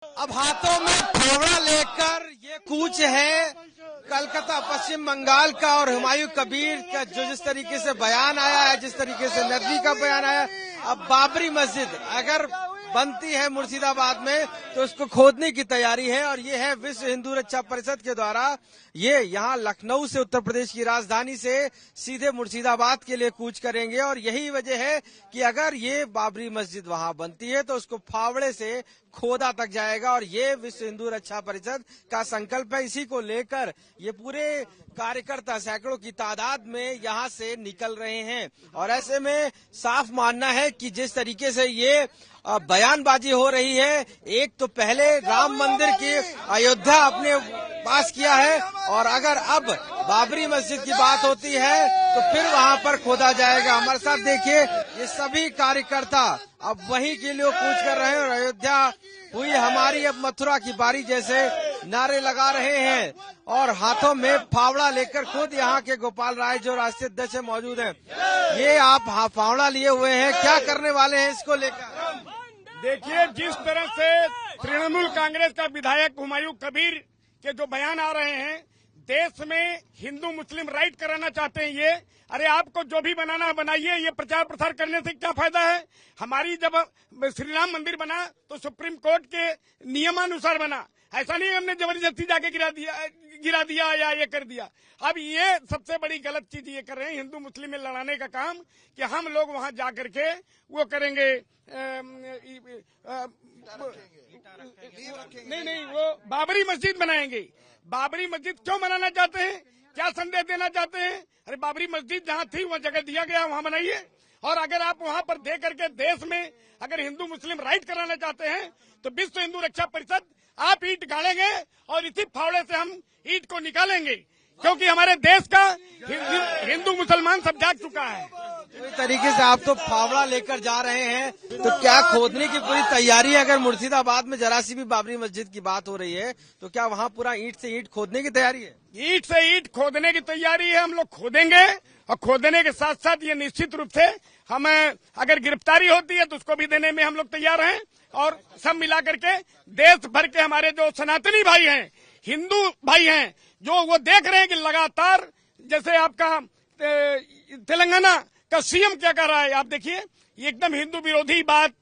अब हाथों में फावड़ा लेकर ये कूच है कलकत्ता पश्चिम बंगाल का, और हुमायूं कबीर का जो जिस तरीके से बयान आया है, जिस तरीके से नकवी का बयान आया। अब बाबरी मस्जिद अगर बनती है मुर्शिदाबाद में तो उसको खोदने की तैयारी है, और ये है विश्व हिंदू रक्षा परिषद के द्वारा। ये यहाँ लखनऊ से, उत्तर प्रदेश की राजधानी से सीधे मुर्शिदाबाद के लिए कूच करेंगे, और यही वजह है कि अगर ये बाबरी मस्जिद वहाँ बनती है तो उसको फावड़े से खोदा तक जाएगा, और ये विश्व हिंदू रक्षा परिषद का संकल्प है। इसी को लेकर ये पूरे कार्यकर्ता सैकड़ों की तादाद में यहाँ से निकल रहे हैं, और ऐसे में साफ मानना है कि जिस तरीके से ये बयानबाजी हो रही है, एक तो पहले राम मंदिर की अयोध्या अपने पास किया है, और अगर अब बाबरी मस्जिद की बात होती है तो फिर वहां पर खोदा जाएगा। हमारे साथ देखिए ये सभी कार्यकर्ता अब वही के लिए कूच कर रहे हैं, और अयोध्या हुई हमारी अब मथुरा की बारी जैसे नारे लगा रहे हैं, और हाथों में फावड़ा लेकर खुद यहाँ के गोपाल राय जो राष्ट्रीय अध्यक्ष है मौजूद हैं। ये आप फावड़ा लिए हुए हैं, क्या करने वाले हैं इसको लेकर? देखिए, जिस तरह से तृणमूल कांग्रेस का विधायक हुमायूं कबीर के जो बयान आ रहे हैं, देश में हिंदू मुस्लिम राइट कराना चाहते हैं ये। अरे आपको जो भी बनाना है बनाइए, ये प्रचार प्रसार करने से क्या फायदा है? हमारी जब श्री राम मंदिर बना तो सुप्रीम कोर्ट के नियमानुसार बना, ऐसा नहीं हमने जबरदस्ती जाके गिरा दिया या ये कर दिया। अब ये सबसे बड़ी गलत चीज ये कर रहे हैं, हिंदू मुस्लिम में लड़ाने का काम, कि हम लोग वहां जा करके वो करेंगे। नहीं, वो बाबरी मस्जिद बनाएंगे। बाबरी मस्जिद क्यों बनाना चाहते हैं? क्या संदेश देना चाहते हैं? अरे बाबरी मस्जिद जहाँ थी वहाँ जगह दिया गया, वहाँ बनाइए। और अगर आप वहाँ पर दे करके देश में अगर हिंदू मुस्लिम राइट कराना चाहते हैं तो विश्व हिंदू रक्षा परिषद आप ईंट गाड़ेंगे और इसी फावड़े से हम ईंट को निकालेंगे, क्योंकि हमारे देश का हिंदू मुसलमान सब जाग चुका है। इस तरीके से आप तो फावड़ा लेकर जा रहे हैं, तो क्या खोदने की पूरी तैयारी है? अगर मुर्शिदाबाद में जरा सी भी बाबरी मस्जिद की बात हो रही है तो क्या वहाँ पूरा ईंट से ईंट खोदने की तैयारी है? ईंट से ईंट खोदने की तैयारी है, हम लोग खोदेंगे। और खोदने के साथ साथ ये निश्चित रूप से हमें अगर गिरफ्तारी होती है तो उसको भी देने में हम लोग तैयार हैं। और सब मिला करके देश भर के हमारे जो सनातनी भाई हैं, हिंदू भाई हैं, जो वो देख रहे हैं कि लगातार जैसे आपका तेलंगाना का सीएम क्या कर रहा है, आप देखिए ये एकदम हिंदू विरोधी बात,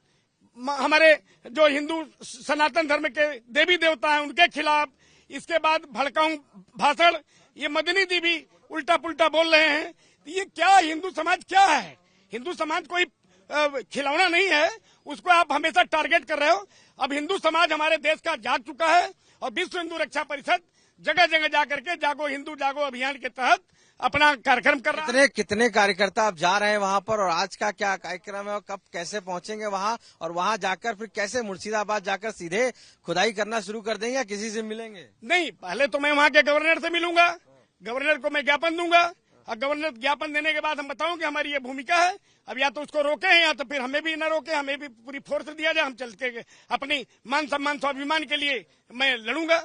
हमारे जो हिंदू सनातन धर्म के देवी देवता हैं उनके खिलाफ। इसके बाद भड़काऊ भाषण, ये मदनी दी भी उल्टा पुल्टा बोल रहे हैं। ये क्या हिंदू समाज क्या है? हिंदू समाज कोई खिलौना नहीं है, उसको आप हमेशा टारगेट कर रहे हो। अब हिंदू समाज हमारे देश का जाग चुका है, और विश्व हिंदू रक्षा परिषद जगह जगह जाकर के जागो हिंदू जागो अभियान के तहत अपना कार्यक्रम कर रहा है। कितने कार्यकर्ता आप जा रहे हैं वहाँ पर, और आज का क्या कार्यक्रम है, और कब कैसे पहुंचेंगे वहाँ, और वहाँ जाकर फिर कैसे मुर्शिदाबाद जाकर सीधे खुदाई करना शुरू कर देंगे या किसी से मिलेंगे? नहीं, पहले तो मैं वहाँ के गवर्नर से मिलूंगा, गवर्नर को मैं ज्ञापन दूंगा, और गवर्नर ज्ञापन देने के बाद हम बताऊं कि हमारी ये भूमिका है। अब या तो उसको रोके हैं या तो फिर हमें भी न रोके, हमें भी पूरी फोर्स दिया जाए, हम चल के अपनी मान सम्मान स्वाभिमान के लिए मैं लड़ूंगा।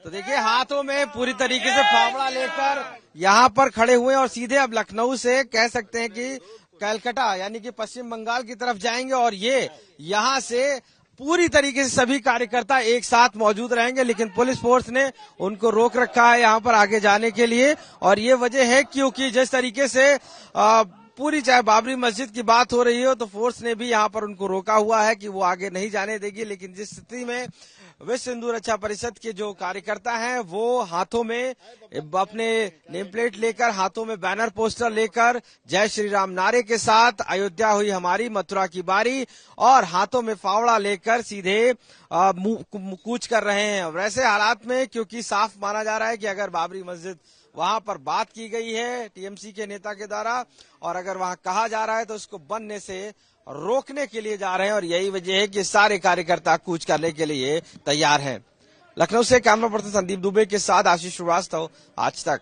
तो देखिए हाथों में पूरी तरीके से फावड़ा लेकर यहाँ पर खड़े हुए हैं, और सीधे अब लखनऊ से कह सकते हैं कि कलकत्ता यानी कि पश्चिम बंगाल की तरफ जाएंगे, और ये यहाँ से पूरी तरीके से सभी कार्यकर्ता एक साथ मौजूद रहेंगे। लेकिन पुलिस फोर्स ने उनको रोक रखा है यहाँ पर आगे जाने के लिए, और ये वजह है क्योंकि जिस तरीके से पूरी चाहे बाबरी मस्जिद की बात हो रही हो तो फोर्स ने भी यहाँ पर उनको रोका हुआ है कि वो आगे नहीं जाने देगी। लेकिन जिस स्थिति में विश्व हिंदू रक्षा परिषद के जो कार्यकर्ता हैं वो हाथों में अपने नेम प्लेट लेकर, हाथों में बैनर पोस्टर लेकर, जय श्री राम नारे के साथ अयोध्या हुई हमारी मथुरा की बारी, और हाथों में फावड़ा लेकर सीधे कूच कर रहे हैं। वैसे हालात में क्योंकि साफ माना जा रहा है कि अगर बाबरी मस्जिद वहां पर बात की गई है टीएमसी के नेता के द्वारा, और अगर वहां कहा जा रहा है तो उसको बनने से रोकने के लिए जा रहे हैं, और यही वजह है कि सारे कार्यकर्ता कूच करने के लिए तैयार हैं। लखनऊ से कैमरा पर्सन संदीप दुबे के साथ आशीष श्रीवास्तव, आज तक।